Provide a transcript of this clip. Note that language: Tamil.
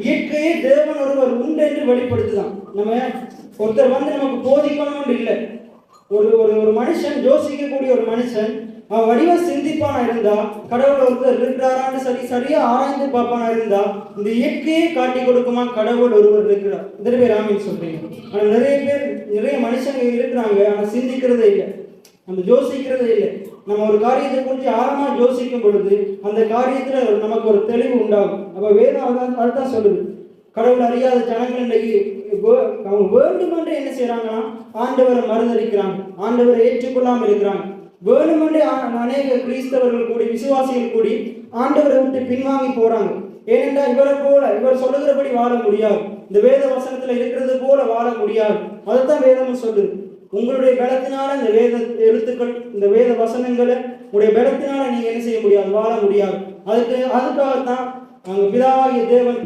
இயற்கையே தேவன் ஒருவர் உண்டு என்று வெளிப்படுத்துதான். நம்ம ஒருத்தர் நமக்கு போதிக்கணும்னு இல்லை. ஒரு ஒரு ஒரு மனுஷன், யோசிக்கக்கூடிய ஒரு மனுஷன், அவன் வடிவ சிந்திப்பானா இருந்தா, கடவுள் ஒருத்தர் இருக்கிறாரான்னு சரியா ஆராய்ந்து பார்ப்பானா இருந்தா, இந்த இயற்கையை காட்டி கொடுக்குமா கடவுள் ஒருவர் இருக்கிறார். இதே பேர் ஆமீன் சொல்றீங்க. ஆனா நிறைய மனுஷங்க இருக்கிறாங்க, ஆனா சிந்திக்கிறதே இல்லை, நம்ம யோசிக்கிறதே இல்லை. நம்ம ஒரு காரியத்தை குறித்து ஆழமா யோசிக்கும் பொழுது அந்த காரியத்துல நமக்கு ஒரு தெளிவு உண்டாகும். அப்ப வேதம் அதுதான் சொல்லுது. கடவுள் அறியாத ஜனங்கள் இன்றைக்கு அவங்க வேண்டுமென்று என்ன செய்யறாங்கன்னா, ஆண்டவரை மறுதளிக்கிறாங்க, ஆண்டவரை ஏற்றுக்கொள்ளாமல் இருக்கிறாங்க. வேணுமென்று அநேக கிறிஸ்தவர்கள் கூடி, விசுவாசிகள் கூடி ஆண்டவரை விட்டு பின்வாங்கி போறாங்க. ஏனென்றால் இவர் சொல்லுகிறபடி வாழ முடியாது, இந்த வேத வசனத்துல இருக்கிறது போல வாழ முடியாது. அதைத்தான் வேதம் சொல்லுது. உங்களுடைய பலத்தினால இந்த வேத எழுத்துக்கள், இந்த வேத வசனங்களை உங்களுடைய பலத்தினால நீங்க என்ன செய்ய முடியாது, வாழ முடியாது. அதுக்காகத்தான் அங்க பிதாவாகிய தேவன்